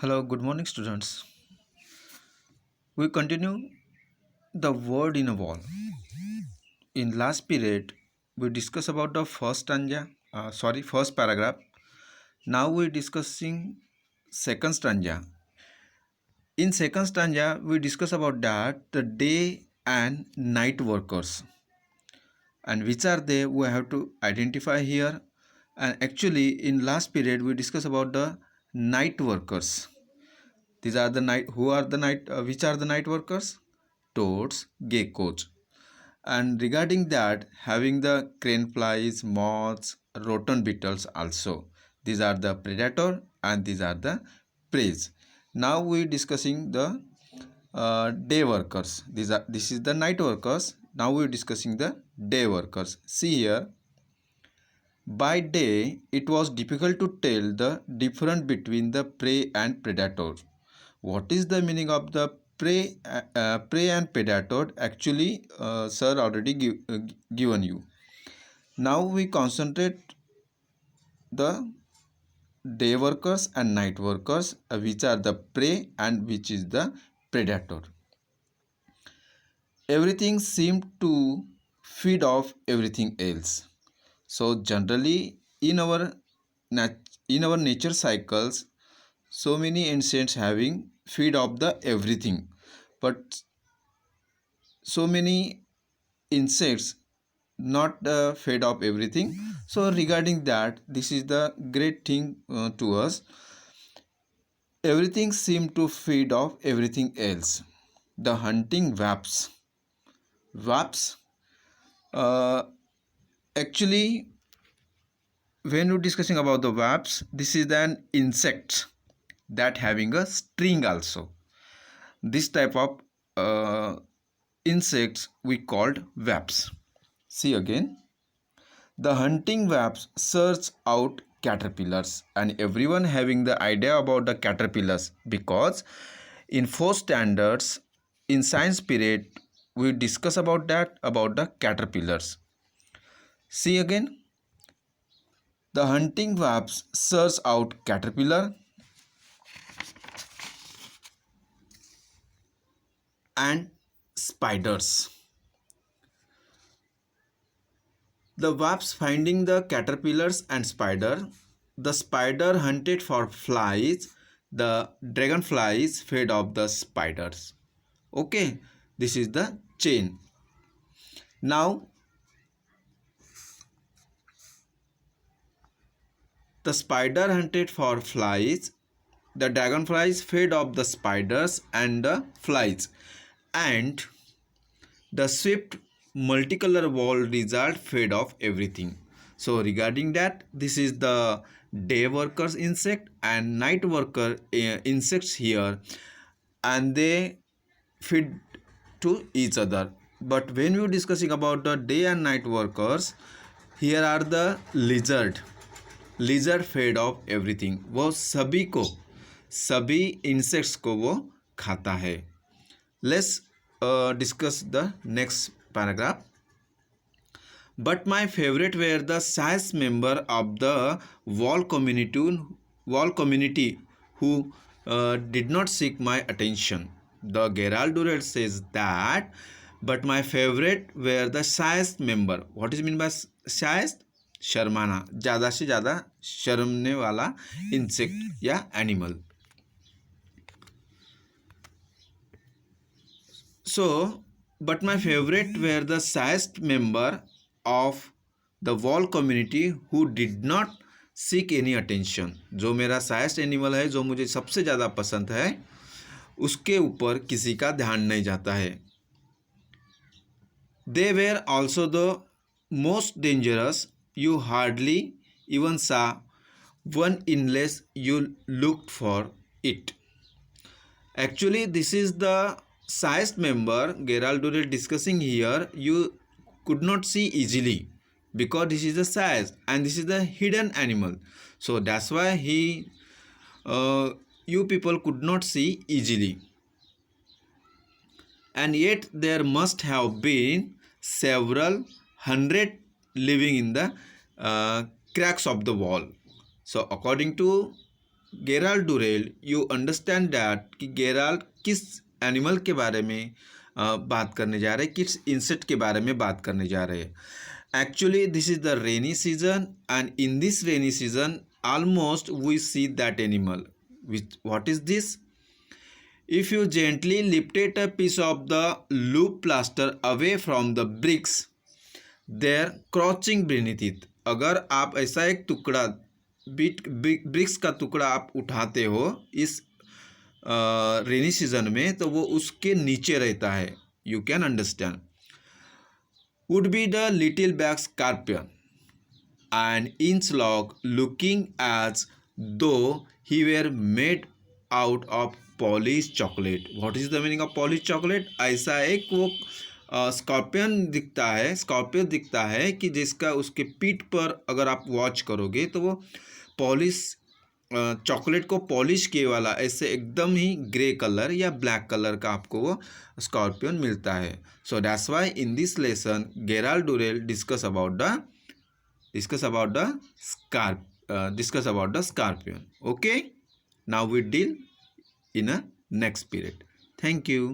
Hello, good morning, students. We continue the word in a wall. In last period, we discussed about the first paragraph. Now we're discussing second stanza. In second stanza, we discuss about that the day and night workers, and which are they we have to identify here. And actually, in last period, we discuss about the night workers. These are the night. Who are the night? Which are the night workers? Toads, geckos. And regarding that, having the crane flies, moths, rotten beetles also. These are the predator and these are the prey. Now we discussing the day workers. This is the night workers. Now we discussing the day workers. See here. By day, it was difficult to tell the difference between the prey and predator. What is the meaning of the prey and predator? Actually, sir already given you. Now we concentrate the day workers and night workers, which are the prey and which is the predator. Everything seemed to feed off everything else. So generally, in our nature cycles, so many insects having feed off the everything, but so many insects not fed off everything. So regarding that, this is the great thing to us. Everything seemed to feed off everything else. The hunting wasps uh, actually, when we're discussing about the wasps, this is an insect that having a string also. This type of insects we called wasps. See again, the hunting wasps search out caterpillars, and everyone having the idea about the caterpillars, because in fourth standards in science period we discuss about the caterpillars. See again, the hunting wasps search out caterpillar and spiders. The wasps finding the caterpillars and spider. The spider hunted for flies. The dragonflies fed off the spiders. Okay, this is the chain. Now the spider hunted for flies. The dragonflies fed off the spiders and the flies, and the swift multicolor wall result fed off everything. So regarding that, this is the day workers insect and night worker insects here, and they feed to each other. But when we are discussing about the day and night workers, here are the lizard fed off everything, वो सभी insects को वो खाता है. Let's discuss the next paragraph. But my favorite were the science member of the wall community who did not seek my attention. The Gerald Durrell says that, but my favorite were the science member. What is mean by science? शर्माना, ज़्यादा से ज़्यादा शर्मने वाला insect या animal. So, but my favorite were the science member of the wall community who did not seek any attention. जो मेरा साइस्ट animal है, जो मुझे सबसे ज़्यादा पसंद है, उसके ऊपर किसी का ध्यान नहीं जाता है. They were also the most dangerous. You hardly even saw one unless you looked for it. Actually, this is the science member Gerald Durrell discussing here. You could not see easily because this is the size and this is the hidden animal. So that's why you people could not see easily. And yet there must have been several hundred living in the cracks of the wall. So according to Gerald Durrell you understand that कि Gerald किस animal के बारे में बात करने जा रहे हैं, किस इंसेक्ट के बारे में बात करने जा रहे हैं. Actually this is the rainy season and in this rainy season almost we see that animal. Which, what is this? If you gently lifted a piece of the loop plaster away from the bricks, they're crouching beneath it. अगर आप ऐसा एक टुकड़ा BRICS का टुकड़ा आप उठाते हो इस रेनी सीजन में, तो वो उसके नीचे रहता है. You can understand. Would be the little back scorpion an inch long, looking as though he were made out of polished chocolate. What is the meaning of polished chocolate? ऐसा एक वो स्कॉर्पियन दिखता है कि जिसका उसके पीठ पर अगर आप वॉच करोगे तो वो पॉलिश चॉकलेट को पॉलिश किए वाला ऐसे एकदम ही ग्रे कलर या ब्लैक कलर का आपको वो स्कॉर्पियन मिलता है. So that's why in this lesson Gerald Durrell discuss about the scorpion. Okay, now we deal in a next period. Thank you.